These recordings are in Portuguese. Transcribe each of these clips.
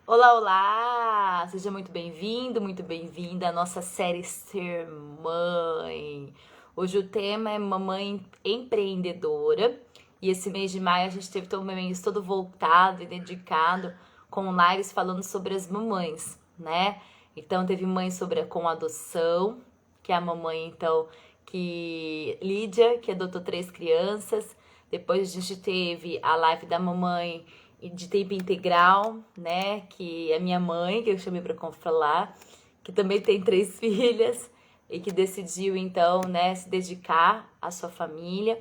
Olá, olá! Seja muito bem-vindo, muito bem-vinda à nossa série Ser Mãe. Hoje o tema é Mamãe Empreendedora e esse mês de maio a gente teve todo um mês todo voltado e dedicado com lives falando sobre as mamães, né? Então teve mãe com adoção, que é a mamãe então que Lídia, que adotou 3 crianças. Depois a gente teve a live da mamãe de tempo integral, né? Que é minha mãe, que eu chamei para falar, que também tem 3 filhas e que decidiu então, né, se dedicar à sua família.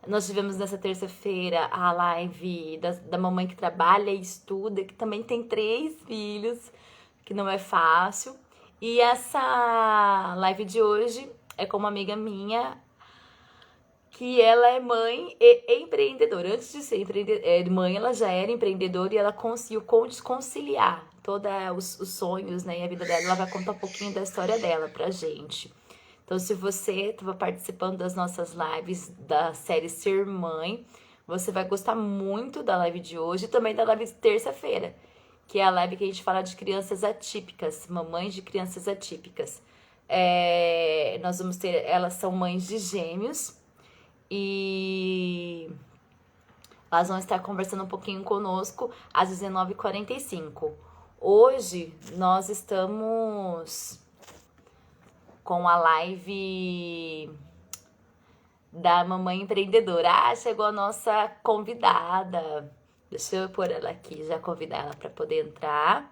Nós tivemos nessa terça-feira a live da mamãe que trabalha e estuda, que também tem 3 filhos, que não é fácil. E essa live de hoje é com uma amiga minha, que ela é mãe e empreendedora. Antes de ser mãe, ela já era empreendedora e ela conseguiu conciliar todos os sonhos, né, e a vida dela. Ela vai contar um pouquinho da história dela pra gente. Então, se você estava participando das nossas lives da série Ser Mãe, você vai gostar muito da live de hoje e também da live de terça-feira, que é a live que a gente fala de crianças atípicas, mamães de crianças atípicas. Nós vamos ter, elas são mães de gêmeos, e elas vão estar conversando um pouquinho conosco às 19h45. Hoje nós estamos com a live da Mamãe Empreendedora. Ah, chegou a nossa convidada. Deixa eu pôr ela aqui, já convidar ela para poder entrar.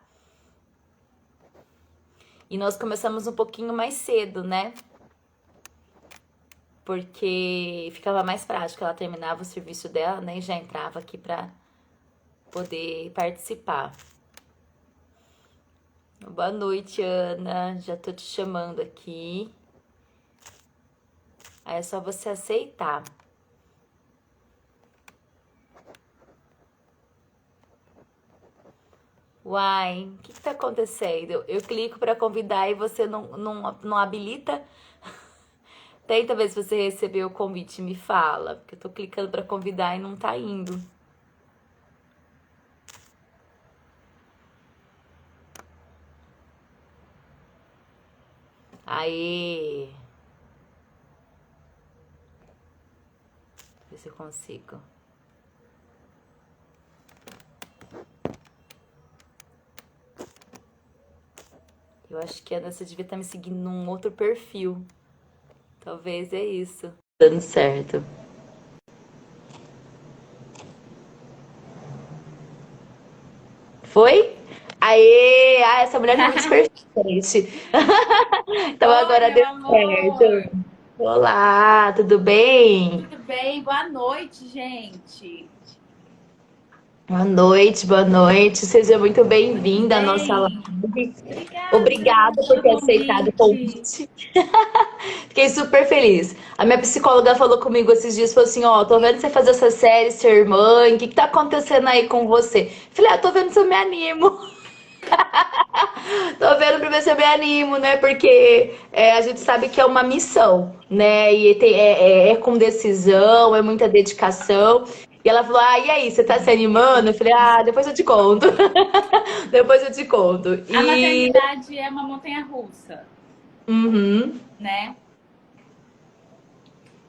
E nós começamos um pouquinho mais cedo, né? Porque ficava mais prático. Ela terminava o serviço dela, né? E já entrava aqui para poder participar. Boa noite, Ana. Já tô te chamando aqui. Aí é só você aceitar. Uai, o que tá acontecendo? Eu clico para convidar e você não habilita? Tenta ver se você recebeu o convite, me fala. Porque eu tô clicando para convidar e não tá indo. Aê! Ver se eu consigo. Eu acho que a Ana, você devia estar me seguindo num outro perfil. Talvez é isso. Dando certo. Foi? Aê! Ah, essa mulher tá muito persistente. Então Oi, agora meu deu amor. certo. Olá, tudo bem? Tudo bem? Boa noite, gente. Boa noite, boa noite. Seja muito Tudo bem-vinda à nossa bem? live. Obrigada Obrigada por pelo ter aceitado o convite. convite. Fiquei super feliz. A minha psicóloga falou comigo esses dias, falou assim, ó, tô vendo você fazer essa série, ser mãe, o que que tá acontecendo aí com você? Falei, tô vendo se eu me animo. Tô vendo pra ver se eu me animo, né? Porque a gente sabe que é uma missão, né? E é com decisão, é muita dedicação. E ela falou: Ah, e aí, você tá se animando? Eu falei: Ah, depois eu te conto. Depois eu te conto. A E. maternidade é uma montanha-russa, Uhum, né?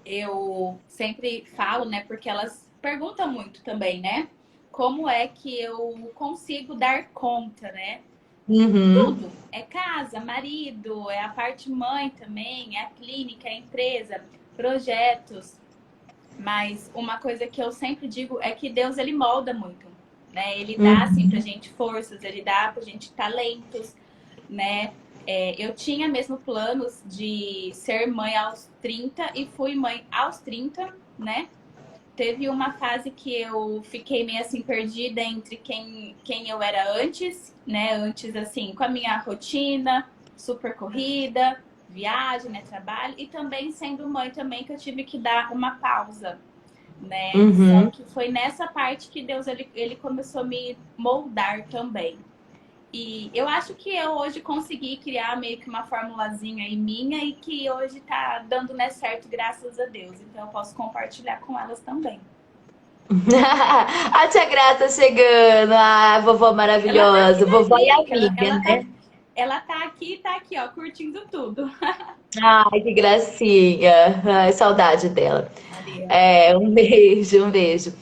Eu sempre falo, né? Porque elas perguntam muito também, né? Como é que eu consigo dar conta, né? uhum, Tudo. É casa, marido, é a parte mãe também, é a clínica, é a empresa, projetos. Mas uma coisa que eu sempre digo é que Deus, ele molda muito, né? Ele dá, assim, pra uhum, gente forças, ele dá pra gente talentos, né? Eu tinha mesmo planos de ser mãe aos 30 e fui mãe aos 30, né? Teve uma fase que eu fiquei meio assim perdida entre quem eu era antes, né? Antes, assim, com a minha rotina super corrida, viagem, né? Trabalho, e também sendo mãe também que eu tive que dar uma pausa, né? Só uhum. que foi nessa parte que Deus ele começou a me moldar também. E eu acho que eu hoje consegui criar meio que uma formulazinha aí minha e que hoje tá dando, né, certo, graças a Deus. Então eu posso compartilhar com elas também. A tia Graça chegando, a vovó Ela tá aqui maravilhosa, na vovó e dica, amiga, né? ela tá aqui, ó, curtindo tudo. Ai, que gracinha. Ai, saudade dela. Maria. É, um beijo, um beijo.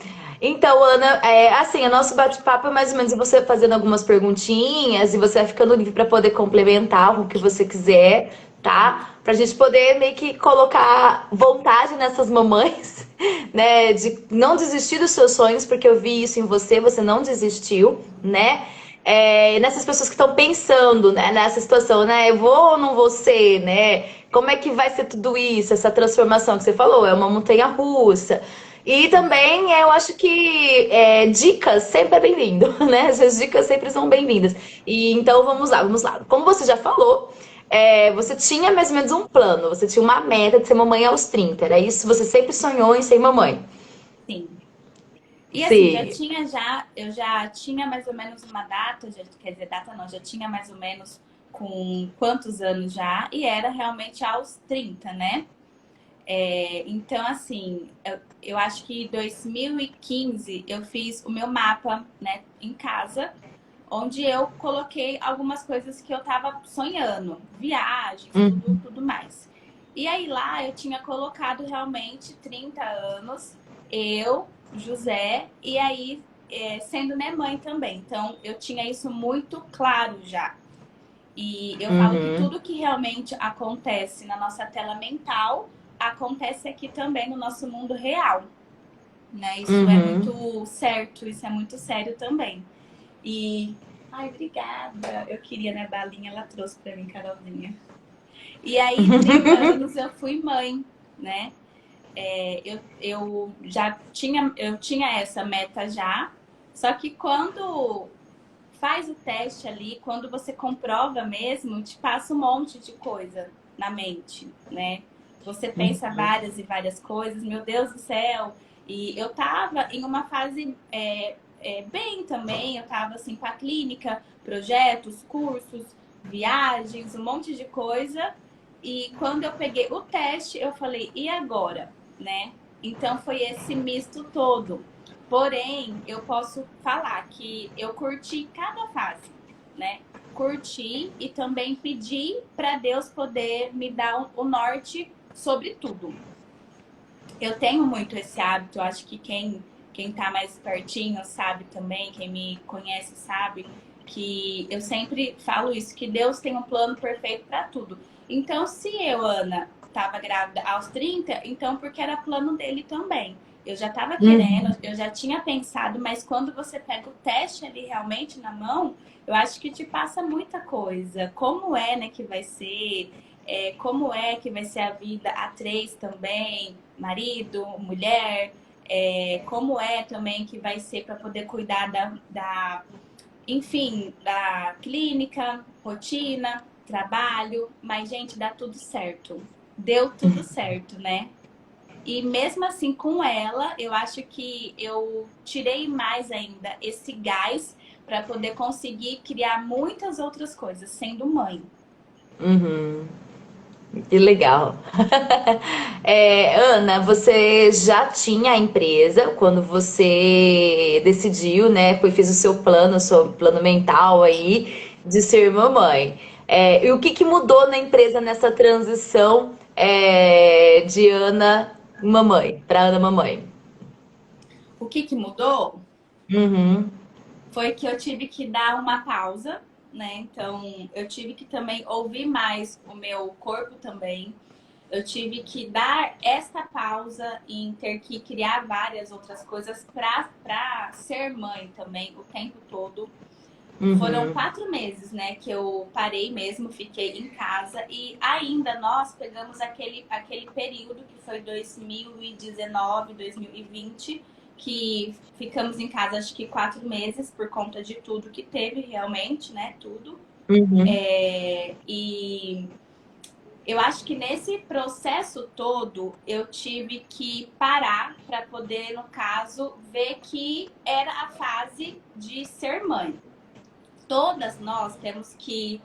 Então, Ana, assim, o nosso bate-papo é mais ou menos você fazendo algumas perguntinhas e você vai ficando livre para poder complementar com o que você quiser, tá? Pra gente poder meio que colocar vontade nessas mamães, né? De não desistir dos seus sonhos, porque eu vi isso em você, você não desistiu, né? Nessas pessoas que estão pensando, né, nessa situação, né? Eu vou ou não vou ser, né? Como é que vai ser tudo isso, essa transformação que você falou? É uma montanha russa. E também eu acho que dicas sempre é bem-vindo, né? As dicas sempre são bem-vindas. E então vamos lá, vamos lá. Como você já falou, você tinha mais ou menos um plano, você tinha uma meta de ser mamãe aos 30. Era isso? Você sempre sonhou em ser mamãe? Sim. E assim, Sim. eu já tinha mais ou menos uma data, quer dizer, data não, já tinha mais ou menos com quantos anos já, e era realmente aos 30, né? Então, assim, eu acho que em 2015 eu fiz o meu mapa, né, em casa, onde eu coloquei algumas coisas que eu tava sonhando, viagens, Hum. tudo mais. E aí lá eu tinha colocado realmente 30 anos, eu, José, e aí sendo minha mãe também. Então eu tinha isso muito claro já. E eu falo que Uhum. tudo que realmente acontece na nossa tela mental acontece aqui também no nosso mundo real, né? Isso é Uhum. muito certo, isso é muito sério também. E ai, obrigada. Eu queria, né, balinha, ela trouxe pra mim, Carolzinha. E aí, 30 anos eu fui mãe, né? Eu tinha essa meta já, só que quando faz o teste ali, quando você comprova mesmo, te passa um monte de coisa na mente, né? Você pensa várias e várias coisas, meu Deus do céu. E eu tava em uma fase bem também, eu tava assim com a clínica, projetos, cursos, viagens, um monte de coisa. E quando eu peguei o teste, eu falei, e agora? Né? Então foi esse misto todo. Porém, eu posso falar que eu curti cada fase, né? Curti e também pedi para Deus poder me dar o norte sobre tudo. Eu tenho muito esse hábito, acho que quem tá mais pertinho sabe também, quem me conhece sabe que eu sempre falo isso, que Deus tem um plano perfeito para tudo. Então, se eu, Ana, estava grávida aos 30, então porque era plano dele também. Eu já estava Uhum. querendo, eu já tinha pensado, mas quando você pega o teste ali realmente na mão, eu acho que te passa muita coisa. Como é, né, que vai ser, como é que vai ser a vida a três também, marido, mulher, como é também que vai ser para poder cuidar enfim, da clínica, rotina, trabalho, mas gente, dá tudo certo. Deu tudo certo, né? E mesmo assim, com ela, eu acho que eu tirei mais ainda esse gás para poder conseguir criar muitas outras coisas, sendo mãe. Uhum. Que legal. Ana, você já tinha a empresa quando você decidiu, né? Fez o seu plano mental aí de ser mamãe. E o que que mudou na empresa nessa transição de Ana mamãe para Ana mamãe? O que mudou? Uhum, Foi que eu tive que dar uma pausa, né? Então, eu tive que também ouvir mais o meu corpo também. Eu tive que dar esta pausa em ter que criar várias outras coisas para ser mãe também o tempo todo. Foram uhum, 4 meses, né, que eu parei mesmo, fiquei em casa e ainda nós pegamos aquele período que foi 2019, 2020, que ficamos em casa acho que 4 meses por conta de tudo que teve realmente, né, tudo. uhum, E eu acho que nesse processo todo eu tive que parar para poder, no caso, ver que era a fase de ser mãe. Todas nós temos que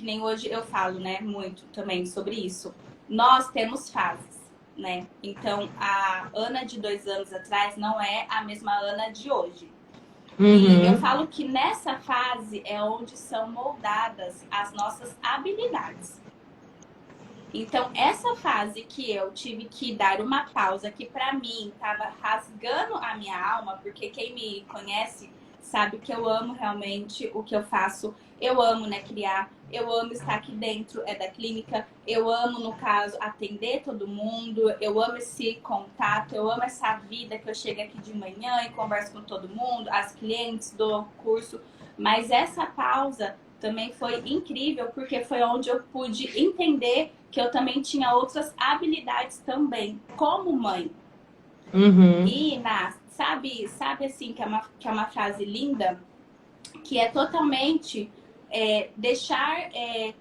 nem hoje eu falo, né, muito também sobre isso. Nós temos fases, né? Então, a Ana de 2 anos atrás não é a mesma Ana de hoje. E eu Uhum. falo que nessa fase é onde são moldadas as nossas habilidades. Então, essa fase que eu tive que dar uma pausa, que pra mim tava rasgando a minha alma, porque quem me conhece sabe que eu amo realmente o que eu faço. Eu amo, né, criar. Eu amo estar aqui dentro da clínica. Eu amo, no caso, atender todo mundo. Eu amo esse contato. Eu amo essa vida que eu chego aqui de manhã e converso com todo mundo, as clientes, dou curso. Mas essa pausa também foi incrível, porque foi onde eu pude entender que eu também tinha outras habilidades também, como mãe. Uhum. E, sabe assim, que é uma frase linda, que é totalmente deixar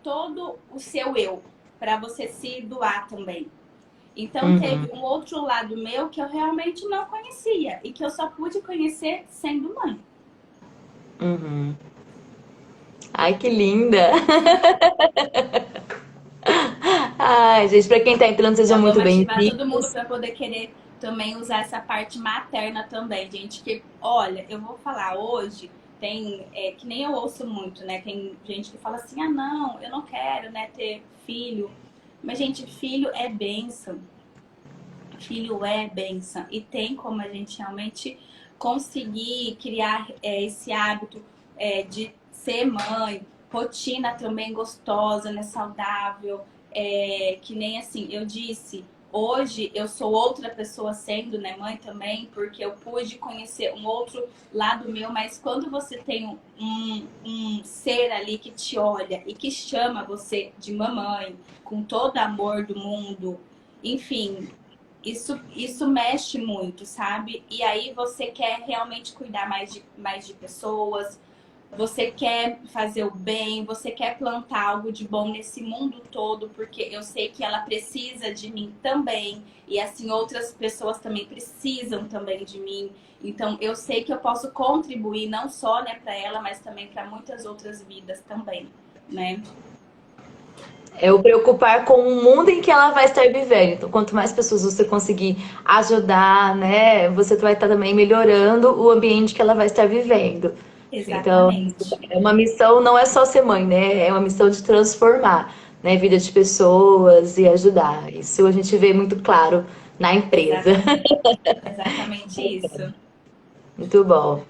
todo o seu eu para você se doar também. Então, Uhum. teve um outro lado meu que eu realmente não conhecia e que eu só pude conhecer sendo mãe. Uhum. Ai, que linda! Ai, gente, pra quem tá entrando, sejam Já muito vamos ativar todo mundo bem-vindos. para poder querer também usar essa parte materna também, gente. Que, olha, eu vou falar hoje, tem, que nem eu ouço muito, né? Tem gente que fala assim, ah, não, eu não quero, né, ter filho. Mas, gente, filho é bênção. Filho é bênção. E tem como a gente realmente conseguir criar esse hábito de ser mãe, rotina também gostosa, né, saudável. Que nem assim, eu disse, hoje eu sou outra pessoa sendo, né, mãe também, porque eu pude conhecer um outro lado meu, mas quando você tem um ser ali que te olha e que chama você de mamãe, com todo amor do mundo, enfim, isso mexe muito, sabe? E aí você quer realmente cuidar mais de pessoas, você quer fazer o bem, você quer plantar algo de bom nesse mundo todo, porque eu sei que ela precisa de mim também, e assim outras pessoas também precisam também de mim. Então eu sei que eu posso contribuir não só, né, para ela, mas também para muitas outras vidas também, né? É o preocupar com o mundo em que ela vai estar vivendo. Então, quanto mais pessoas você conseguir ajudar, né, você vai estar também melhorando o ambiente que ela vai estar vivendo. Então, Exatamente. é uma missão, não é só ser mãe, né? É uma missão de transformar, né, a vida de pessoas e ajudar. Isso a gente vê muito claro na empresa. Exatamente. Exatamente isso. Muito bom.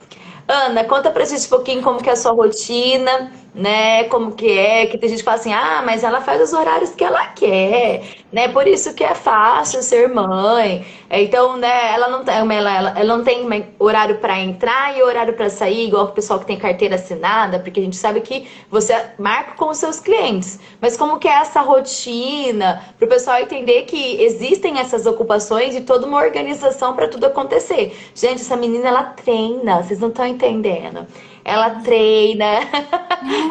Ana, conta pra gente um pouquinho como que é a sua rotina, né? Como que tem gente que fala assim, ah, mas ela faz os horários que ela quer, né? Por isso que é fácil ser mãe. Então, né, ela não tem horário para entrar e horário para sair, igual o pessoal que tem carteira assinada, porque a gente sabe que você marca com os seus clientes. Mas como que é essa rotina, para o pessoal entender que existem essas ocupações e toda uma organização para tudo acontecer. Gente, essa menina, ela treina, vocês não estão entendendo. Ela treina,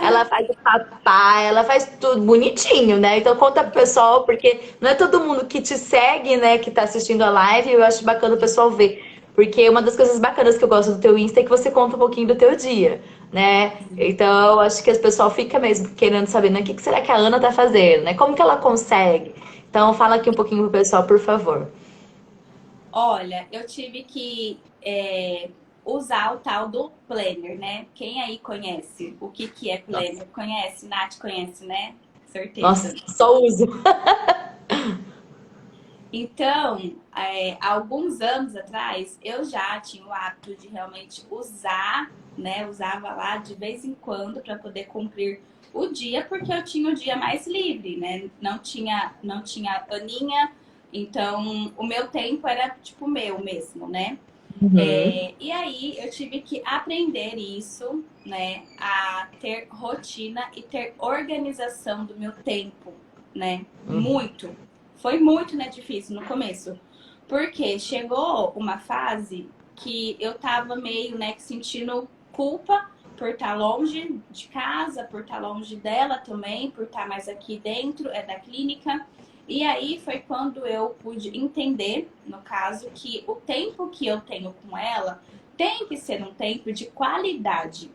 ela faz o papá, ela faz tudo bonitinho, né? Então conta pro pessoal, porque não é todo mundo que te segue, né, que tá assistindo a live, e eu acho bacana o pessoal ver. Porque uma das coisas bacanas que eu gosto do teu Insta é que você conta um pouquinho do teu dia, né? Então, eu acho que as pessoal fica mesmo querendo saber, né, o que que será que a Ana tá fazendo, né? Como que ela consegue? Então, fala aqui um pouquinho pro pessoal, por favor. Olha, eu tive que usar o tal do planner, né? Quem aí conhece o que é Nossa, planner? Conhece? Nath conhece, né? nossa, Certeza. só uso. Então, há alguns anos atrás, eu já tinha o hábito de realmente usar, né? Usava lá de vez em quando para poder cumprir o dia, porque eu tinha o dia mais livre, né? Não tinha Aninha, então o meu tempo era tipo meu mesmo, né? Uhum, E aí eu tive que aprender isso, né? A ter rotina e ter organização do meu tempo, né? uhum, Muito. Foi muito, né, difícil no começo. Porque chegou uma fase que eu tava meio, né, que sentindo culpa por estar longe de casa, por estar longe dela também, por estar mais aqui dentro da clínica. E aí foi quando eu pude entender, no caso, que o tempo que eu tenho com ela tem que ser um tempo de qualidade.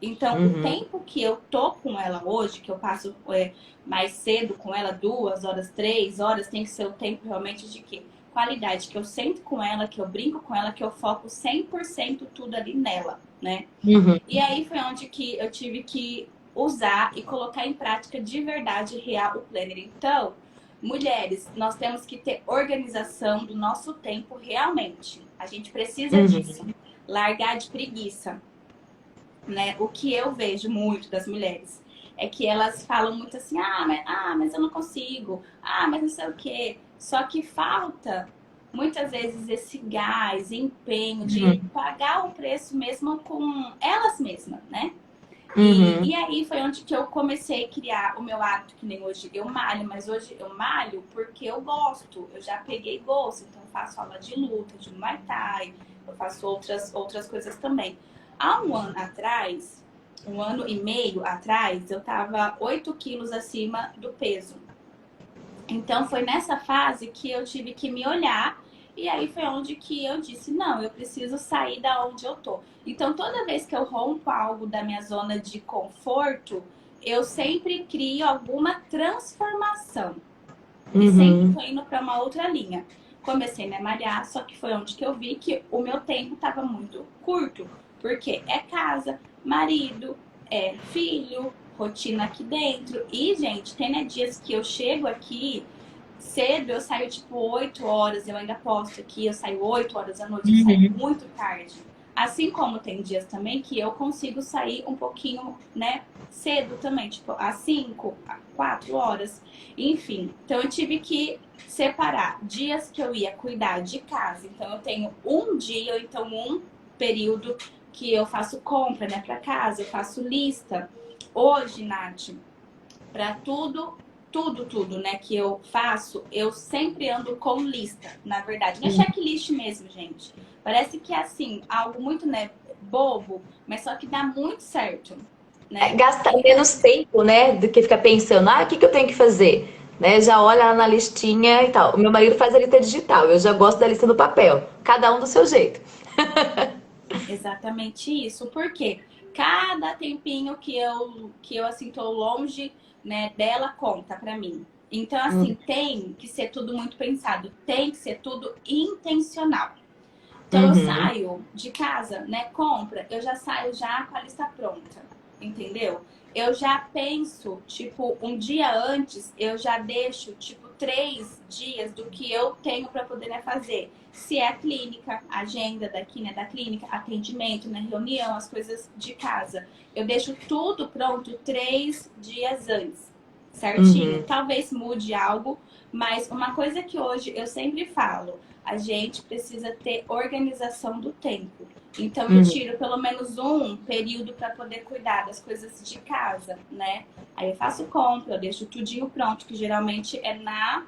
Então, o tempo que eu tô com ela hoje, que eu passo mais cedo com ela, 2 horas, 3 horas, tem que ser o tempo realmente de quê? Qualidade, que eu sento com ela, que eu brinco com ela, que eu foco 100% tudo ali nela, né? E aí foi onde que eu tive que usar e colocar em prática de verdade real o planner. Então, mulheres, nós temos que ter organização do nosso tempo realmente. A gente precisa disso. Largar de preguiça, né? O que eu vejo muito das mulheres é que elas falam muito assim, mas eu não consigo, mas não sei o quê. Só que falta muitas vezes esse gás, empenho de pagar o preço mesmo com elas mesmas, né? E aí foi onde que eu comecei a criar o meu hábito, que nem hoje eu malho, mas hoje eu malho porque eu gosto. Eu já peguei gosto, então eu faço aula de luta, de Muay Thai, eu faço outras coisas também. Há um ano atrás, 1 ano e meio atrás, eu tava 8 quilos acima do peso. Então foi nessa fase que eu tive que me olhar. E aí foi onde que eu disse, não, eu preciso sair da onde eu tô. Então toda vez que eu rompo algo da minha zona de conforto, eu sempre crio alguma transformação. E sempre tô indo para uma outra linha. Comecei a me malhar, só que foi onde que eu vi que o meu tempo estava muito curto. Porque é casa, marido, é filho, rotina aqui dentro. E, gente, tem né, dias que eu chego aqui cedo, eu saio tipo 8 horas, eu ainda posto aqui, eu saio 8 horas da noite, eu saio muito tarde. Assim como tem dias também que eu consigo sair um pouquinho, né, cedo também, tipo às 5, 4 horas. Enfim, então eu tive que separar dias que eu ia cuidar de casa. Então eu tenho um dia, ou então um período que eu faço compra, né, para casa, eu faço lista. Hoje, Nath, para tudo, né, que eu faço, eu sempre ando com lista, na verdade. Não é checklist mesmo, gente. Parece que é assim, algo muito, né, bobo, mas só que dá muito certo, né? Gasta menos tempo, né, do que ficar pensando, o que que eu tenho que fazer? Né, já olha lá na listinha e tal. O meu marido faz a lista digital, eu já gosto da lista no papel. Cada um do seu jeito. Exatamente isso. Porque cada tempinho que eu assim tô longe, né, dela conta pra mim. Então assim, tem que ser tudo muito pensado, tem que ser tudo intencional. Então eu saio de casa, né, compra, eu já saio já com a lista pronta, entendeu? Eu já penso, tipo, um dia antes, eu já deixo, tipo, 3 dias do que eu tenho para poder né, fazer. Se é a clínica, a agenda daqui, né, da clínica, atendimento, né, reunião, as coisas de casa. Eu deixo tudo pronto 3 dias antes, certinho. Talvez mude algo, mas uma coisa que hoje eu sempre falo, a gente precisa ter organização do tempo. Então eu tiro pelo menos um período para poder cuidar das coisas de casa, né? Aí eu faço compra, eu deixo tudinho pronto, que geralmente é na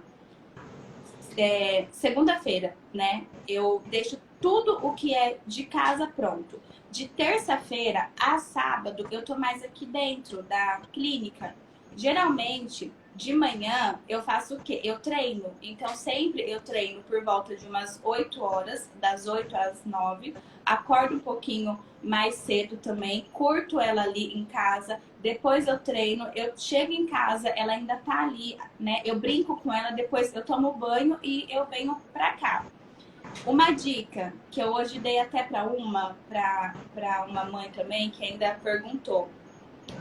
segunda-feira, né? Eu deixo tudo o que é de casa pronto. De terça-feira a sábado eu tô mais aqui dentro da clínica. Geralmente de manhã eu faço o quê? Eu treino. Então sempre eu treino por volta de umas 8 horas, das 8 às 9. Acordo um pouquinho mais cedo também, curto ela ali em casa. Depois eu treino, eu chego em casa, ela ainda tá ali, né? Eu brinco com ela, depois eu tomo banho e eu venho pra cá. Uma dica que eu hoje dei até pra uma mãe também, que ainda perguntou.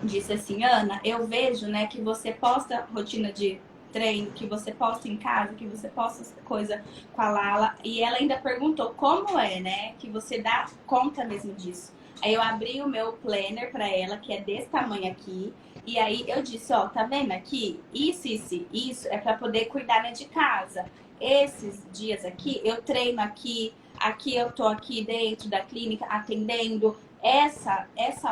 Disse assim, Ana, eu vejo, né, que você posta rotina de treino, que você posta em casa, que você posta coisa com a Lala. E ela ainda perguntou como é, né, que você dá conta mesmo disso. Aí eu abri o meu planner pra ela, que é desse tamanho aqui. E aí eu disse, ó, tá vendo aqui? Isso é pra poder cuidar, né, de casa. Esses dias aqui, eu treino aqui, eu tô aqui dentro da clínica atendendo. Essa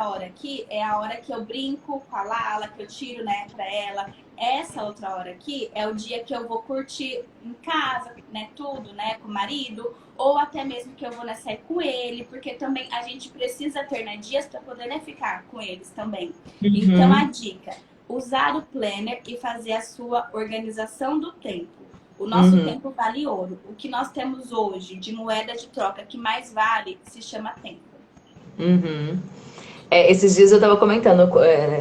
hora aqui é a hora que eu brinco com a Lala, que eu tiro, né, pra ela. Essa outra hora aqui é o dia que eu vou curtir em casa, né, tudo, né, com o marido. Ou até mesmo que eu vou né, sair com ele, porque também a gente precisa ter né, dias para poder né, ficar com eles também. Então a dica, usar o planner e fazer a sua organização do tempo. O nosso tempo vale ouro. O que nós temos hoje de moeda de troca que mais vale se chama tempo. Esses dias eu tava comentando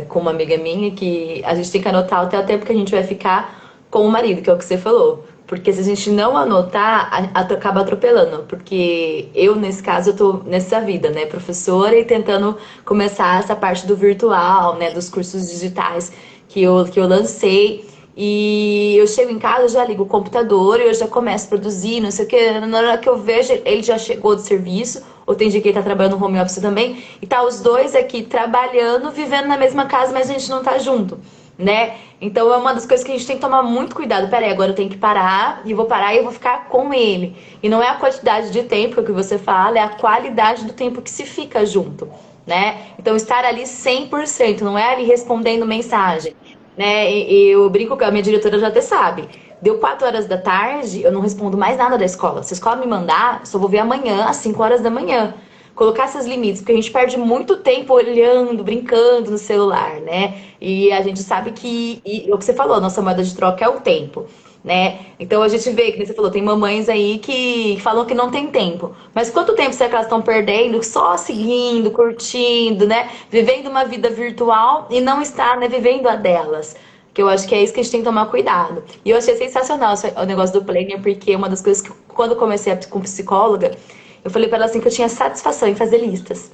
com uma amiga minha que a gente tem que anotar até o tempo que a gente vai ficar com o marido, que é o que você falou. Porque se a gente não anotar, acaba atropelando. Porque eu, nesse caso, eu tô nessa vida, né? Professora e tentando começar essa parte do virtual, né? Dos cursos digitais que eu lancei. E eu chego em casa, eu já ligo o computador e eu já começo a produzir, não sei o que. Na hora que eu vejo, ele já chegou do serviço, ou tem dia que ele tá trabalhando no home office também, e tá os dois aqui trabalhando, vivendo na mesma casa, mas a gente não tá junto, né? Então é uma das coisas que a gente tem que tomar muito cuidado. Peraí, agora eu tenho que parar, e vou parar e eu vou ficar com ele. E não é a quantidade de tempo que você fala, é a qualidade do tempo que se fica junto, né? Então estar ali 100%, não é ali respondendo mensagem, né? E eu brinco que a minha diretora já até sabe. Deu 4 horas da tarde, eu não respondo mais nada da escola. Se a escola me mandar, só vou ver amanhã, às 5 horas da manhã. Colocar esses limites, porque a gente perde muito tempo olhando, brincando no celular, né? E a gente sabe que, é o que você falou, a nossa moeda de troca é o tempo, né? Então a gente vê, que você falou, tem mamães aí que falam que não tem tempo. Mas quanto tempo será que elas estão perdendo só seguindo, curtindo, né? Vivendo uma vida virtual e não estar, né, vivendo a delas. Que eu acho que é isso que a gente tem que tomar cuidado. E eu achei sensacional o negócio do planner, porque uma das coisas que, quando eu comecei com psicóloga, eu falei para ela assim que eu tinha satisfação em fazer listas.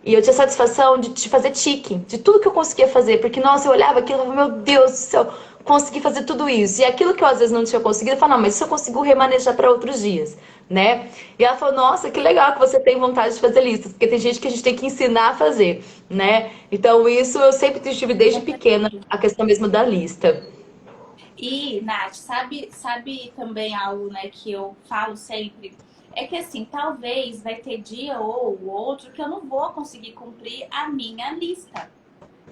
E eu tinha satisfação de fazer tique, de tudo que eu conseguia fazer. Porque, nossa, eu olhava aquilo e falava, meu Deus do céu, consegui fazer tudo isso. E aquilo que eu às vezes não tinha conseguido, eu falava, não, mas isso eu consigo remanejar para outros dias, né? E ela falou, nossa, que legal que você tem vontade de fazer listas. Porque tem gente que a gente tem que ensinar a fazer, né? Então, isso eu sempre tive desde Com pequena, certeza. a questão mesmo da lista. E, Nath, sabe também algo, né, que eu falo sempre? É que assim, talvez vai ter dia ou outro que eu não vou conseguir cumprir a minha lista.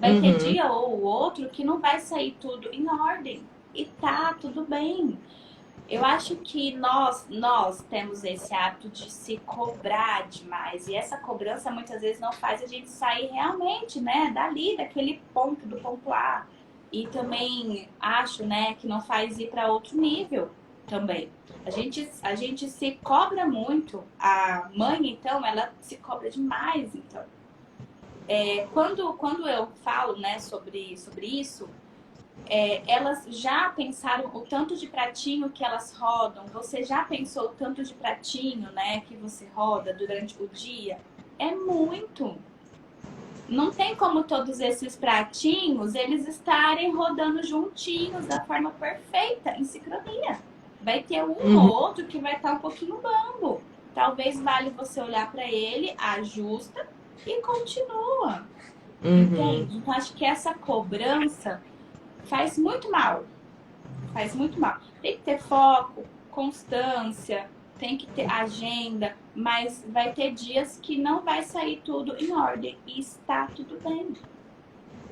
Vai ter Uhum, dia ou outro que não vai sair tudo em ordem. E tá tudo bem. Eu acho que nós temos esse hábito de se cobrar demais. E essa cobrança muitas vezes não faz a gente sair realmente, né, dali, daquele ponto, do ponto A. E também acho, né, que não faz ir para outro nível também. A gente se cobra muito. A mãe, então, ela se cobra demais, então. Quando eu falo, né, sobre isso, elas já pensaram o tanto de pratinho que elas rodam? Você já pensou o tanto de pratinho, né, que você roda durante o dia? É muito. Não tem como todos esses pratinhos eles estarem rodando juntinhos da forma perfeita, em sincronia. Vai ter um ou uhum, outro que vai estar um pouquinho bambo. Talvez vale você olhar para ele, ajusta e continua. uhum. Entende? Então acho que essa cobrança faz muito mal. Faz muito mal. Tem que ter foco, constância, tem que ter agenda, mas vai ter dias que não vai sair tudo em ordem e está tudo bem,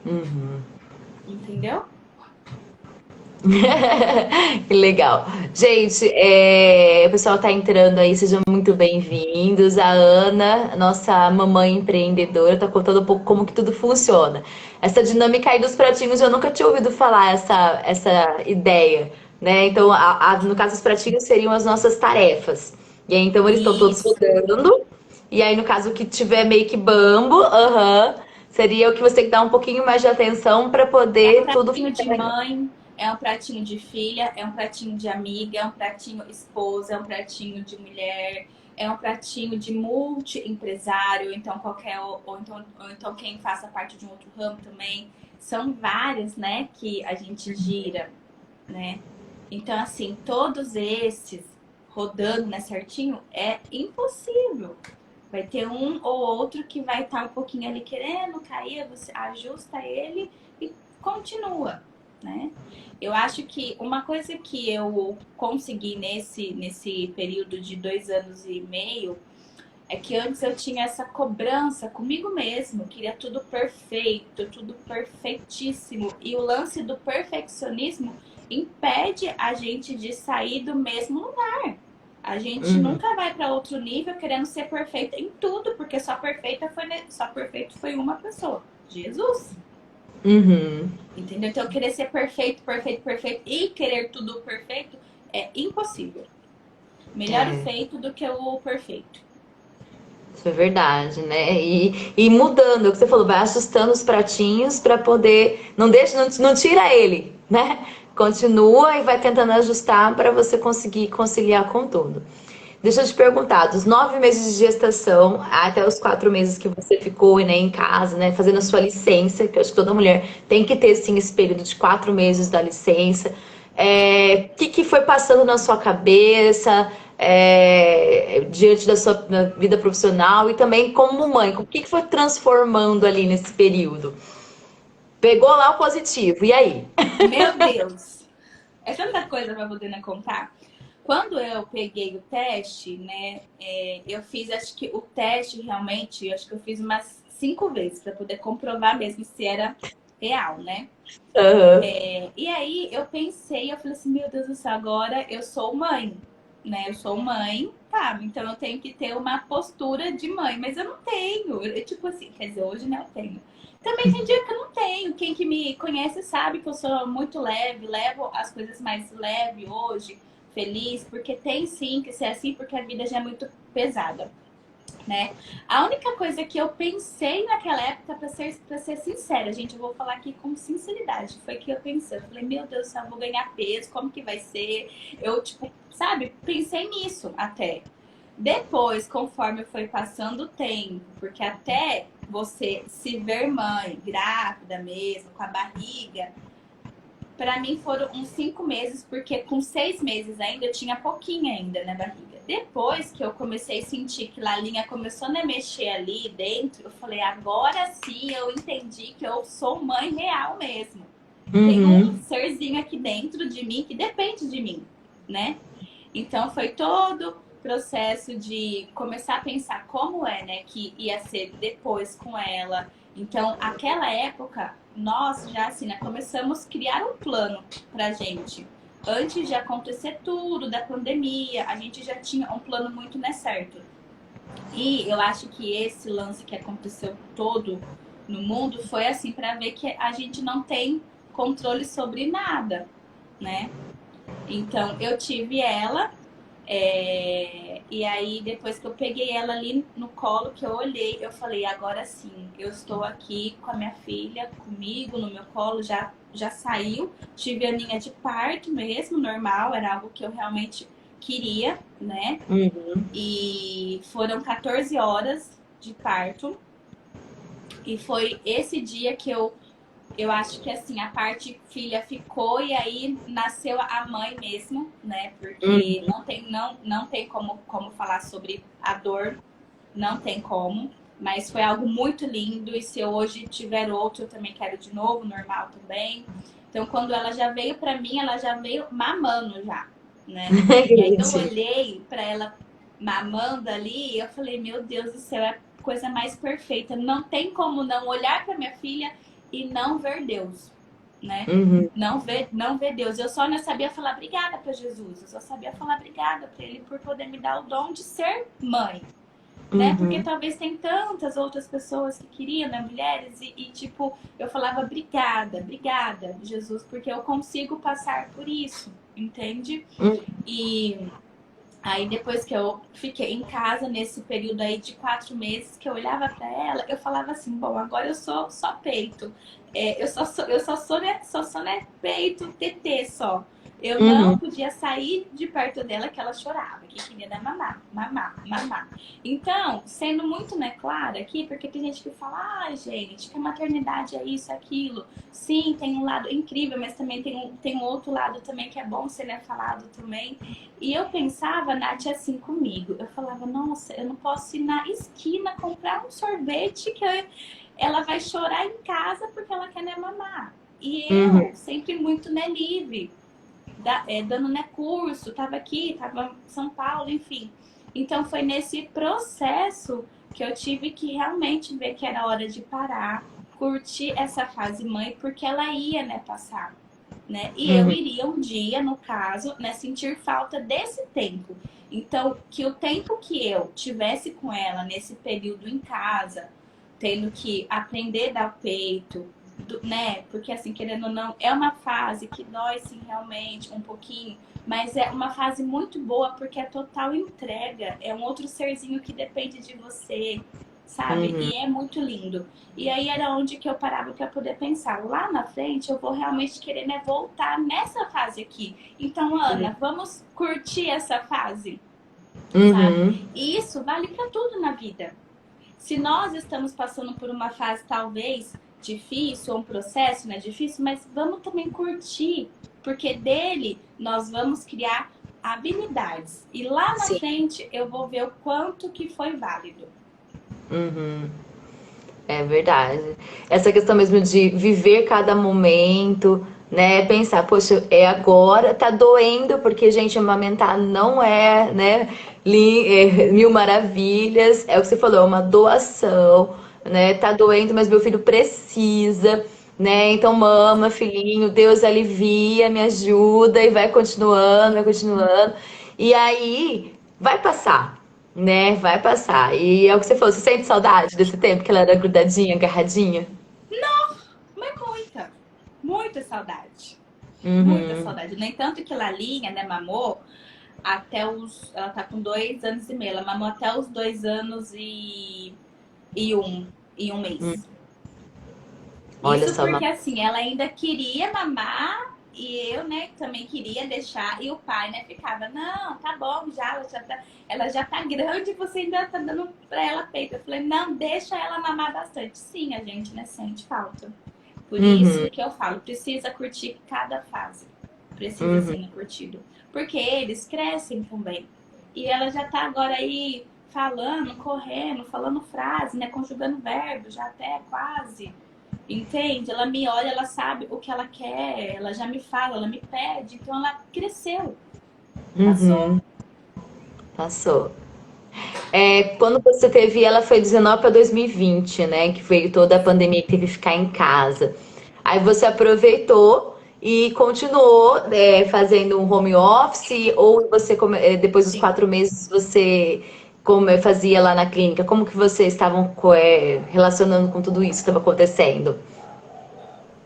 Uhum. entendeu? Que legal. Gente, o pessoal tá entrando aí, sejam muito bem-vindos. A Ana, nossa mamãe empreendedora, tá contando um pouco como que tudo funciona. Essa dinâmica aí dos pratinhos, eu nunca tinha ouvido falar essa ideia, né? Então, no caso, os pratinhos seriam as nossas tarefas. E aí, então, eles estão todos Isso. rodando. E aí, no caso, o que tiver meio que bambo, aham, seria o que você tem que dar um pouquinho mais de atenção para É um poder tudo pratinho ficar de legal. mãe, é um pratinho de filha, é um pratinho de amiga, é um pratinho esposa, é um pratinho de mulher, é um pratinho de multi-empresário, então qualquer ou então quem faça parte de um outro ramo também. São vários, né, que a gente gira, né? Então, assim, todos esses rodando, né, certinho, é impossível. Vai ter um ou outro que vai estar um pouquinho ali querendo cair, você ajusta ele e continua, né? Eu acho que uma coisa que eu consegui nesse período de 2 anos e meio é que antes eu tinha essa cobrança comigo mesmo, queria tudo perfeito, tudo perfeitíssimo. E o lance do perfeccionismo impede a gente de sair do mesmo lugar. A gente Uhum. nunca vai para outro nível querendo ser perfeita em tudo, porque só perfeito foi uma pessoa, Jesus. Uhum. Entendeu? Então querer ser perfeito, perfeito, perfeito e querer tudo perfeito é impossível. Melhor o É. feito do que o perfeito. Isso é verdade, né? E mudando, é o que você falou, vai ajustando os pratinhos para poder. Não deixa, não tira ele, né? Continua e vai tentando ajustar para você conseguir conciliar com tudo. Deixa eu te perguntar, dos 9 meses de gestação até os 4 meses que você ficou, né, em casa, né, fazendo a sua licença, que eu acho que toda mulher tem que ter sim esse período de 4 meses da licença. O que que foi passando na sua cabeça, diante da sua vida profissional e também como mãe? O que que foi transformando ali nesse período? Pegou lá o positivo, e aí? Meu Deus! É tanta coisa pra poder, né, contar. Quando eu peguei o teste, né, eu fiz, acho que o teste realmente, acho que eu fiz umas 5 vezes para poder comprovar mesmo se era real, né? Aham. E aí eu pensei, eu falei assim, meu Deus do céu, agora eu sou mãe, né? Eu sou mãe, tá, então eu tenho que ter uma postura de mãe, mas eu não tenho. Tipo assim, quer dizer, hoje né, eu tenho. Também tem dia que eu não tenho. Quem que me conhece sabe que eu sou muito leve, levo as coisas mais leve hoje, feliz, porque tem sim que ser assim, porque a vida já é muito pesada, né? A única coisa que eu pensei naquela época, pra ser sincera, gente, eu vou falar aqui com sinceridade, foi que eu pensei, eu falei, meu Deus do céu, eu vou ganhar peso, como que vai ser? Eu, tipo, sabe, pensei nisso até. Depois, conforme foi passando o tempo, porque até você se ver mãe, grávida mesmo, com a barriga, para mim foram uns 5 meses, porque com 6 meses ainda eu tinha pouquinho ainda na barriga. Depois que eu comecei a sentir que Lalinha começou a mexer ali dentro, eu falei, agora sim eu entendi que eu sou mãe real mesmo. Tem um Uhum. serzinho aqui dentro de mim que depende de mim, né? Então foi todo o processo de começar a pensar como é, né, que ia ser depois com ela. Então, aquela época, nós já assim, né, começamos a criar um plano pra gente. Antes de acontecer tudo da pandemia, a gente já tinha um plano muito, né, certo. E eu acho que esse lance que aconteceu todo no mundo foi assim para ver que a gente não tem controle sobre nada, né? Então, eu tive ela, e aí depois que eu peguei ela ali no colo, que eu olhei, eu falei, agora sim, eu estou aqui com a minha filha, comigo, no meu colo, já saiu. Tive a linha de parto mesmo, normal, era algo que eu realmente queria, né? Uhum. E foram 14 horas de parto. E foi esse dia que eu acho que assim, a parte filha ficou e aí nasceu a mãe mesmo, né? Porque Uhum. não tem como falar sobre a dor, não tem como. Mas foi algo muito lindo e se eu hoje tiver outro, eu também quero de novo, normal também. Então, quando ela já veio para mim, ela já veio mamando já, né? Que E aí eu bonitinho. olhei para ela mamando ali e eu falei, meu Deus do céu, é a coisa mais perfeita. Não tem como não olhar para minha filha e não ver Deus, né? Uhum. Não ver Deus. Eu só não sabia falar obrigada para Jesus. Eu só sabia falar obrigada para ele por poder me dar o dom de ser mãe, né? Porque Uhum. talvez tem tantas outras pessoas que queriam, né? Mulheres, tipo, eu falava obrigada, Jesus, porque eu consigo passar por isso, entende? Uhum. E aí depois que eu fiquei em casa nesse período aí de 4 meses, que eu olhava para ela, eu falava assim, bom, agora eu sou só peito. Eu só sou, né, peito, TT só. Eu não Uhum. podia sair de perto dela que ela chorava, que queria dar mamar, mamar, mamar. Então, sendo muito, né, clara aqui, porque tem gente que fala, ai, gente, que a maternidade é isso, é aquilo. Sim, tem um lado incrível, mas também tem um outro lado também que é bom ser, né, falado também. E eu pensava, Nath, assim comigo. Eu falava, nossa, eu não posso ir na esquina comprar um sorvete que ela vai chorar em casa porque ela quer, né, mamar. E Uhum. eu, sempre muito, né, livre, dando, né, curso, tava aqui, tava em São Paulo, enfim. Então foi nesse processo que eu tive que realmente ver que era hora de parar, curtir essa fase mãe, porque ela ia, né, passar, né? E eu Uhum. iria um dia, no caso, né, sentir falta desse tempo. Então, que o tempo que eu tivesse com ela nesse período em casa, tendo que aprender a dar o peito, né? Porque assim, querendo ou não, é uma fase que dói sim realmente um pouquinho, mas é uma fase muito boa porque é total entrega, é um outro serzinho que depende de você, sabe? Uhum. E é muito lindo. E aí era onde que eu parava para poder pensar, lá na frente eu vou realmente querer, né, voltar nessa fase aqui. Então, Ana, vamos curtir essa fase, sabe? Uhum. E isso vale para tudo na vida. Se nós estamos passando por uma fase talvez difícil, ou um processo, né, difícil, mas vamos também curtir, porque dele nós vamos criar habilidades. E lá na Sim. frente eu vou ver o quanto que foi válido. Uhum. É verdade. Essa questão mesmo de viver cada momento, né? Pensar, poxa, é agora, tá doendo, porque, gente, amamentar não é, né? Mil maravilhas. É o que você falou, é uma doação, né? Tá doendo, mas meu filho precisa, né? Então, mama, filhinho, Deus alivia, me ajuda e vai continuando, vai continuando. E aí, vai passar, né? Vai passar. E é o que você falou, você sente saudade desse tempo que ela era grudadinha, agarradinha? Mas muita, muita saudade. Muita Uhum. saudade. No entanto que Lalinha, né, mamou até os. Ela tá com 2 anos e meio. Ela mamou até os 2 anos e um Hum. mês. Olha Isso só, porque assim, ela ainda queria mamar e eu, né, também queria deixar. E o pai, né, ficava, não, tá bom, já, ela já tá grande, você ainda tá dando pra ela peito. Eu falei, não, deixa ela mamar bastante. Sim, a gente, né, sente falta. Por uhum, isso que eu falo, precisa curtir cada fase. Precisa uhum. ser curtido. Porque eles crescem também. E ela já tá agora aí falando, correndo, falando frase, né, conjugando verbo, já até quase. Entende? Ela me olha, ela sabe o que ela quer, ela já me fala, ela me pede, então ela cresceu, passou. Uhum. Passou. É, quando você teve ela foi 19 para 2020, né? Que veio toda a pandemia que teve que ficar em casa. Aí você aproveitou e continuou fazendo um home office ou você depois dos Sim. 4 meses você fazia lá na clínica? Como que vocês estavam relacionando com tudo isso que estava acontecendo?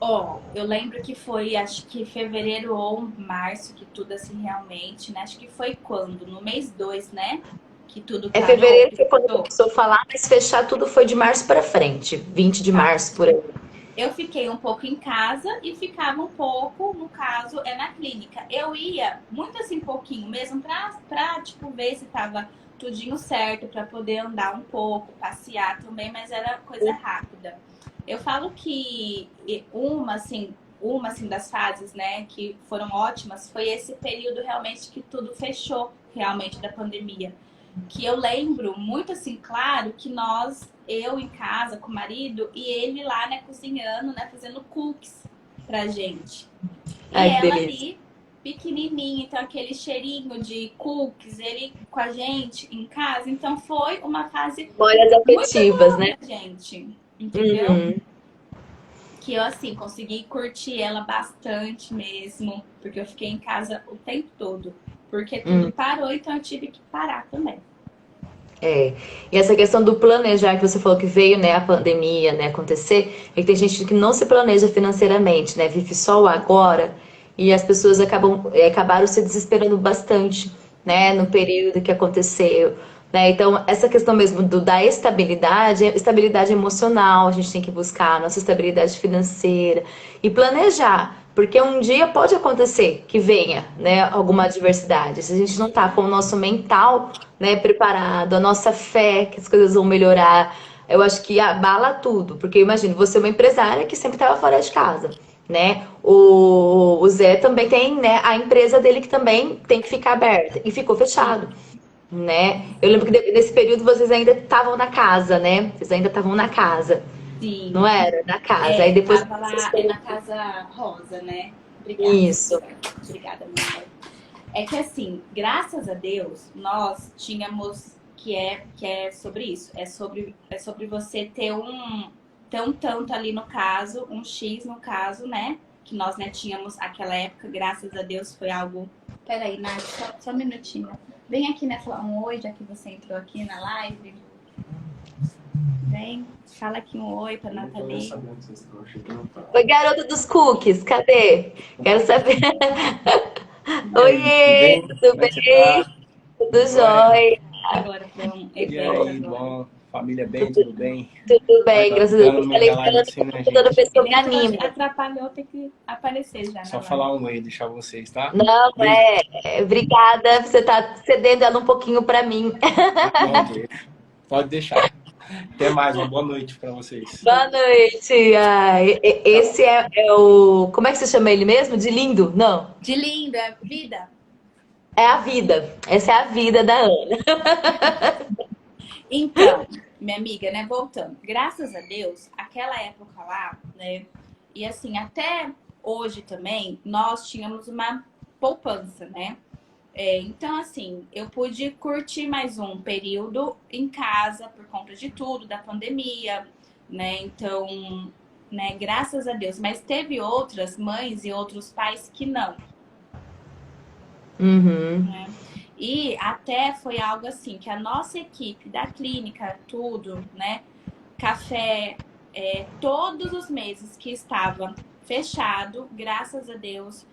Ó, eu lembro que foi, acho que fevereiro ou março, que tudo assim realmente, né? Acho que foi quando? No mês 2, né? Que tudo É parou, fevereiro que foi quando fechou. começou a falar, mas fechar tudo foi de março para frente, 20 de Tá. março por aí. Eu fiquei um pouco em casa e ficava um pouco, no caso, na clínica. Eu ia muito assim, pouquinho mesmo, tipo, ver se tava tudinho certo, para poder andar um pouco, passear também, mas era coisa rápida. Eu falo que uma assim das fases, né, que foram ótimas, foi esse período realmente que tudo fechou, realmente, da pandemia, que eu lembro muito assim, claro, que eu em casa com o marido e ele lá, né, cozinhando, né, fazendo cookies pra gente. E Ai, que ela delícia. ali, pequenininha, então aquele cheirinho de cookies, ele com a gente em casa. Então foi uma fase Memórias muito afetivas, boa né? pra gente, entendeu? Uhum. Que eu, assim, consegui curtir ela bastante mesmo, porque eu fiquei em casa o tempo todo. Porque tudo Hum. parou, então eu tive que parar também. É. E essa questão do planejar, que você falou que veio, né, a pandemia, né, acontecer, é que tem gente que não se planeja financeiramente, né, vive só o agora, e as pessoas acabaram se desesperando bastante, né, no período que aconteceu, né, então essa questão mesmo da estabilidade emocional, a gente tem que buscar, a nossa estabilidade financeira, e planejar, porque um dia pode acontecer que venha, né, alguma adversidade, se a gente não tá com o nosso mental, né, preparado, a nossa fé que as coisas vão melhorar, eu acho que abala tudo, porque eu imagino, você é uma empresária que sempre estava fora de casa, né? O Zé também tem, né, a empresa dele que também tem que ficar aberta e ficou fechado, Sim, né? Eu lembro que nesse período vocês ainda estavam na casa, né? Vocês ainda estavam na casa, não sim. era? Na casa. Aí É, depois tava vocês lá, foram. na Casa Rosa, né? Obrigada. Isso. Obrigada, meu amor. É que assim, graças a Deus, nós tínhamos que é sobre isso. É sobre você ter um tanto ali no caso, um X no caso, né? Que nós, né, tínhamos aquela época, graças a Deus, foi algo. Peraí, Nath, só um minutinho. Vem aqui, né, falar um oi, já que você entrou aqui na live. Vem, fala aqui um oi pra Nathalie. Oi, garota dos cookies, cadê? Quero saber. E aí, tudo Oiê, bem? tudo Como é que você bem? tá? Tudo Joia? jóia? Agora para um E evento aí, agora. bom? Família bem? Tudo, Tudo bem? tudo Ai, bem, tá graças a Deus. ficando Eu no meio falei da live falando assim, né, que toda gente? pessoa me Nem que anima. atrapalhou, tem que aparecer já na Só live. falar um oi, deixar vocês, tá? Não, Beijo. obrigada. Você tá cedendo ela um pouquinho pra mim. Ah, não, deixa. Pode deixar. Até mais, uma boa noite pra vocês. Boa noite. Ai, esse é o. Como é que você chama ele mesmo? De lindo? Não. De lindo, é vida. É a vida. Essa é a vida da Ana. Então, minha amiga, né, voltando. Graças a Deus, aquela época lá, né, e assim, até hoje também, nós tínhamos uma poupança, né? Então, assim, eu pude curtir mais um período em casa por conta de tudo, da pandemia, né? Então, né, graças a Deus. Mas teve outras mães e outros pais que não, Uhum. né? E até foi algo assim, que a nossa equipe da clínica, tudo, né? Café, todos os meses que estava fechado, graças a Deus,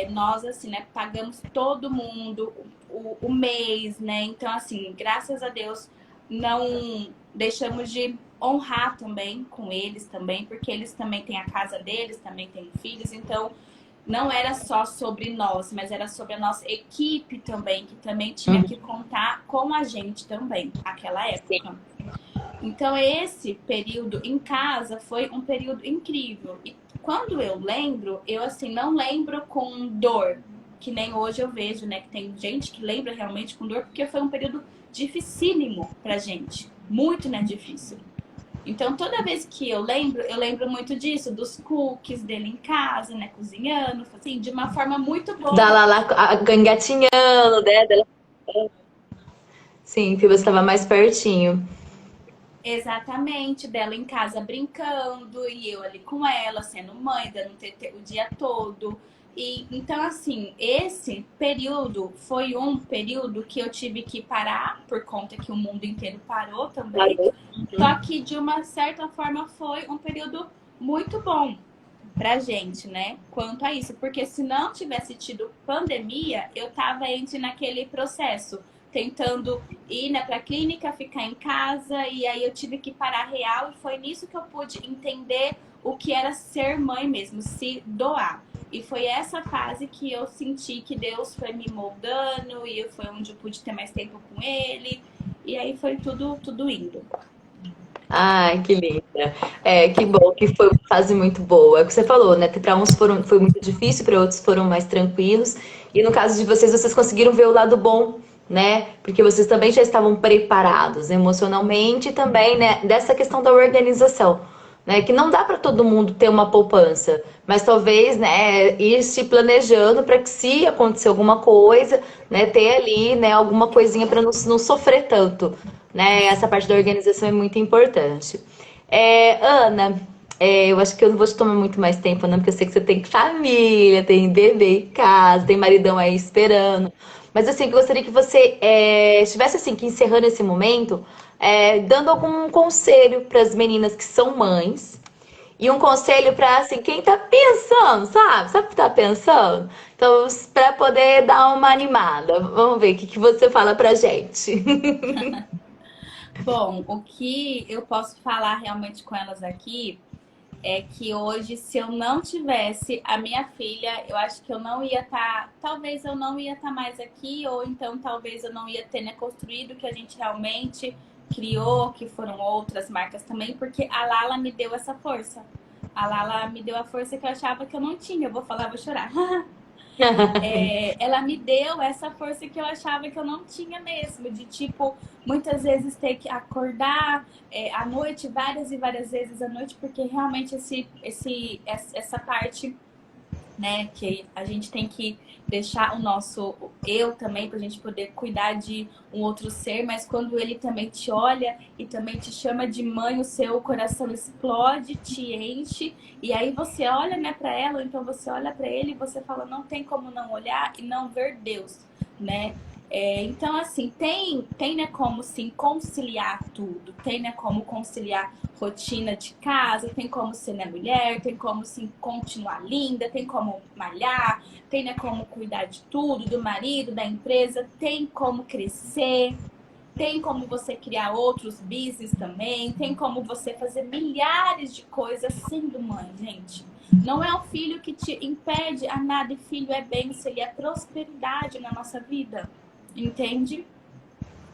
nós, assim, né, pagamos todo mundo o mês, né? Então, assim, graças a Deus, não deixamos de honrar também com eles também, porque eles também têm a casa deles, também têm filhos, então não era só sobre nós, mas era sobre a nossa equipe também, que também tinha que contar com a gente também, aquela época. Então, esse período em casa foi um período incrível. E quando eu lembro, eu assim, não lembro com dor, que nem hoje eu vejo, né? Que tem gente que lembra realmente com dor, porque foi um período dificílimo pra gente. Muito, né? Difícil. Então, toda vez que eu lembro muito disso, dos cookies dele em casa, né? Cozinhando, assim, de uma forma muito Da boa. Lala engatinhando, né? Sim, que você estava mais pertinho. Exatamente, dela em casa brincando e eu ali com ela, sendo mãe, dando TT o dia todo. E então, assim, esse período foi um período que eu tive que parar, por conta que o mundo inteiro parou também. Só que de uma certa forma foi um período muito bom pra gente, né? Quanto a isso, porque se não tivesse tido pandemia, eu tava entre naquele processo, tentando ir, né, pra clínica, ficar em casa, e aí eu tive que parar real, e foi nisso que eu pude entender o que era ser mãe mesmo, se doar. E foi essa fase que eu senti que Deus foi me moldando, e foi onde eu pude ter mais tempo com ele, e aí foi tudo indo. Ai, que linda. É, que bom que foi uma fase muito boa. É o que você falou, né? Para uns foi muito difícil, para outros foram mais tranquilos. E no caso de vocês, vocês conseguiram ver o lado bom, né? Porque vocês também já estavam preparados emocionalmente e também, né? Dessa questão da organização, né? Que não dá para todo mundo ter uma poupança, mas talvez, né? Ir se planejando para que se acontecer alguma coisa, né? Ter ali, né? Alguma coisinha para não sofrer tanto, né? Essa parte da organização é muito importante. Ana, eu acho que eu não vou te tomar muito mais tempo, não, porque eu sei que você tem família, tem bebê em casa, tem maridão aí esperando. Mas assim, eu gostaria que você estivesse assim, que encerrando esse momento, dando algum conselho para as meninas que são mães. E um conselho para assim, quem tá pensando, sabe? Sabe o que tá pensando? Então, para poder dar uma animada. Vamos ver o que você fala pra gente. Bom, o que eu posso falar realmente com elas aqui é que hoje, se eu não tivesse a minha filha, eu acho que eu não ia estar. Talvez eu não ia estar mais aqui, ou então talvez eu não ia ter, né, construído o que a gente realmente criou, que foram outras marcas também, porque a Lala me deu essa força. A Lala me deu a força que eu achava que eu não tinha. Eu vou falar, vou chorar. Ela me deu essa força que eu achava que eu não tinha mesmo, de tipo, muitas vezes ter que acordar à noite, várias e várias vezes à noite, porque realmente essa parte, né, que a gente tem que deixar o nosso eu também, pra gente poder cuidar de um outro ser, mas quando ele também te olha e também te chama de mãe, o seu coração explode, te enche, e aí você olha, né, pra ela, ou então você olha pra ele e você fala, não tem como não olhar e não ver Deus, né? Então, assim, tem né, como sim conciliar tudo, tem né, como conciliar rotina de casa, tem como ser né, mulher, tem como sim continuar linda, tem como malhar, tem né, como cuidar de tudo, do marido, da empresa, tem como crescer, tem como você criar outros business também, tem como você fazer milhares de coisas sendo mãe, gente. Não é o filho que te impede a nada, e filho é bênção e é prosperidade na nossa vida, entende?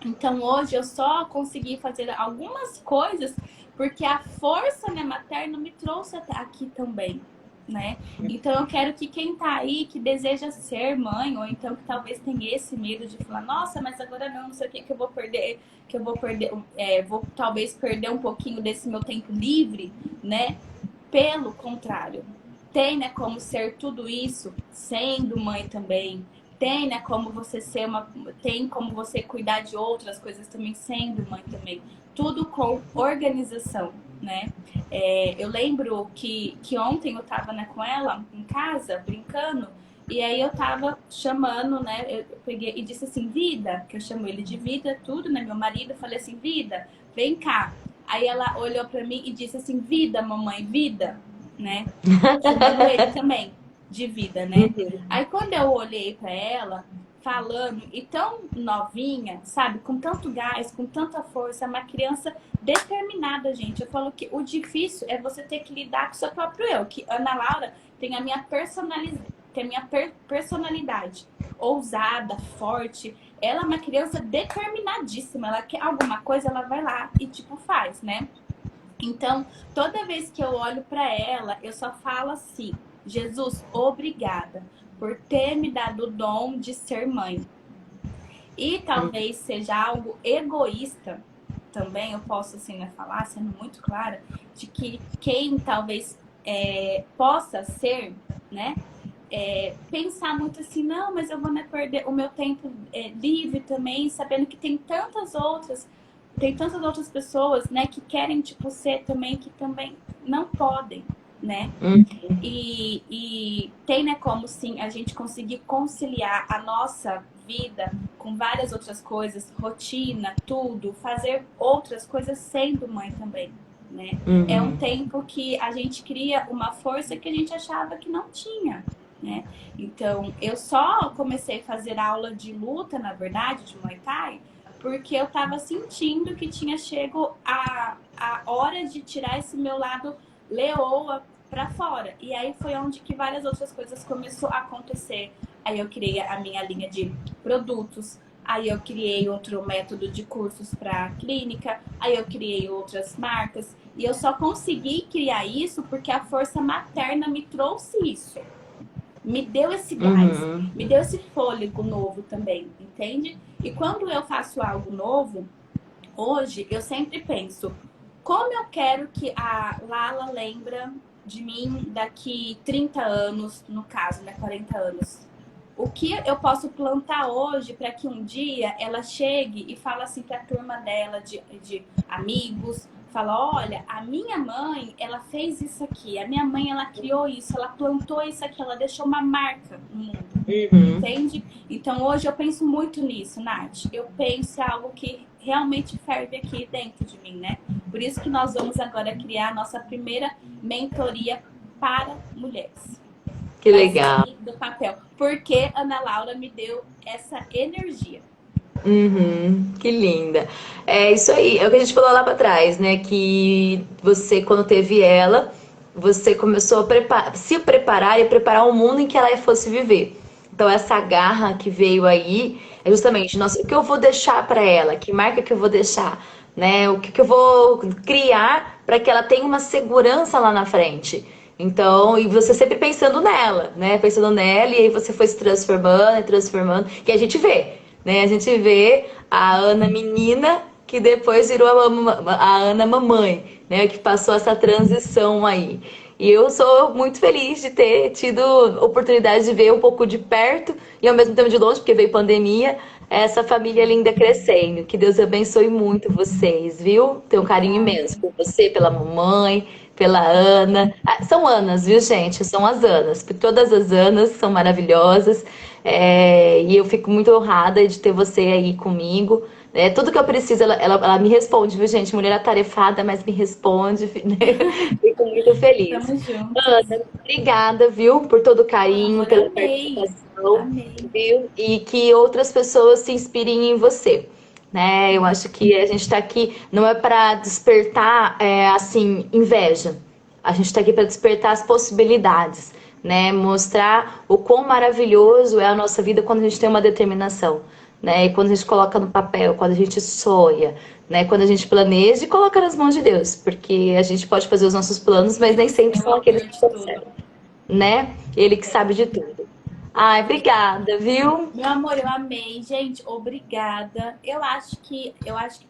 Então hoje eu só consegui fazer algumas coisas porque a força né, materna me trouxe até aqui também, né? Então eu quero que quem tá aí, que deseja ser mãe, ou então que talvez tenha esse medo de falar, nossa, mas agora não sei o que eu vou perder, vou talvez perder um pouquinho desse meu tempo livre, né? Pelo contrário, tem né, como ser tudo isso sendo mãe também. Tem, né, como você ser tem como você cuidar de outras coisas também sendo mãe também. Tudo com organização, né? Eu lembro que ontem eu tava né, com ela em casa, brincando, e aí eu tava chamando, né? Eu peguei e disse assim, Vida, que eu chamo ele de Vida, tudo, né? Meu marido, eu falei assim, Vida, vem cá. Aí ela olhou pra mim e disse assim, Vida, mamãe, Vida, né? Chamando ele também de Vida, né? Aí quando eu olhei pra ela, falando, e tão novinha, sabe? Com tanto gás, com tanta força, uma criança determinada, gente. Eu falo que o difícil é você ter que lidar com o seu próprio eu. Que Ana Laura tem a minha personalidade ousada, forte. Ela é uma criança determinadíssima. Ela quer alguma coisa, ela vai lá e tipo faz, né? Então, toda vez que eu olho para ela, eu só falo assim: Jesus, obrigada por ter me dado o dom de ser mãe. E talvez seja algo egoísta também, eu posso assim né, falar, sendo muito clara, de que quem talvez possa ser, né? Pensar muito assim, não, mas eu vou né, perder o meu tempo livre também, sabendo que tem tantas outras pessoas, né, que querem, tipo, ser também, que também não podem, né? E tem, né, como sim a gente conseguir conciliar a nossa vida com várias outras coisas, rotina, tudo, fazer outras coisas sendo mãe também, né? É um tempo que a gente cria uma força que a gente achava que não tinha, né? Então, eu só comecei a fazer aula de luta, na verdade, de Muay Thai, porque eu tava sentindo que tinha chego a hora de tirar esse meu lado leoa para fora. E aí foi onde que várias outras coisas começou a acontecer. Aí eu criei a minha linha de produtos, aí eu criei outro método de cursos para clínica, aí eu criei outras marcas. E eu só consegui criar isso porque a força materna me trouxe isso. Me deu esse gás, me deu esse fôlego novo também, entende? E quando eu faço algo novo, hoje eu sempre penso, como eu quero que a Lala lembra de mim daqui 30 anos, no caso, né, 40 anos? O que eu posso plantar hoje para que um dia ela chegue e fale assim para a turma dela, de amigos, fala, olha, a minha mãe, ela fez isso aqui, a minha mãe, ela criou isso, ela plantou isso aqui, ela deixou uma marca no mundo, entende? Então hoje eu penso muito nisso, Nath. Eu penso em algo que realmente ferve aqui dentro de mim, né? Por isso que nós vamos agora criar a nossa primeira mentoria para mulheres. Que legal. Do papel. Porque Ana Laura me deu essa energia. Que linda. É isso aí, é o que a gente falou lá pra trás, né? Que você, quando teve ela, você começou se preparar e preparar o mundo em que ela fosse viver. Então, essa garra que veio aí é justamente, nossa, o que eu vou deixar pra ela? Que marca que eu vou deixar? Né? O que que eu vou criar para que ela tenha uma segurança lá na frente? Então, e você sempre pensando nela, né? Pensando nela, e aí você foi se transformando e transformando, que a gente vê, né? A gente vê a Ana menina que depois virou a Ana mamãe, né? Que passou essa transição aí. E eu sou muito feliz de ter tido oportunidade de ver um pouco de perto e ao mesmo tempo de longe, porque veio pandemia, essa família linda crescendo. Que Deus abençoe muito vocês, viu? Tenho um carinho imenso por você, pela mamãe, pela Ana. Ah, são Anas, viu, gente? São as Anas, porque todas as Anas são maravilhosas. E eu fico muito honrada de ter você aí comigo. Tudo que eu preciso, ela me responde, viu, gente? Mulher atarefada, mas me responde, né? Fico muito feliz. Tamo juntos. Ana, obrigada, viu, por todo o Meu carinho, amor, pela amei. participação, Amei. viu? E que outras pessoas se inspirem em você, né? Eu acho que a gente está aqui não é para despertar, assim, inveja. A gente está aqui para despertar as possibilidades, né? Mostrar o quão maravilhoso é a nossa vida quando a gente tem uma determinação, né? E quando a gente coloca no papel, quando a gente sonha, né? Quando a gente planeja e coloca nas mãos de Deus, porque a gente pode fazer os nossos planos, mas nem sempre É o são aqueles autor que de dão tudo. certo, né? Ele que É. sabe de tudo. Ai, obrigada, viu? Meu amor, eu amei. Gente, obrigada. Eu acho que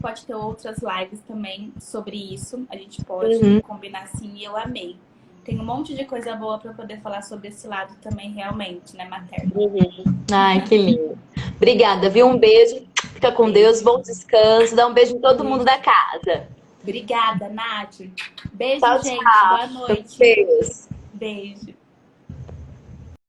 pode ter outras lives também sobre isso. A gente pode Uhum. combinar assim e eu amei. Tem um monte de coisa boa para poder falar sobre esse lado também, realmente, né, materno? Ai, que lindo. Obrigada, viu? Um beijo. Fica com Deus, Beijo. bom descanso. Dá um beijo em todo mundo Beijo. da casa. Obrigada, Nath. Beijo, Tchau, gente. Boa tchau. noite. Beijo. Beijo.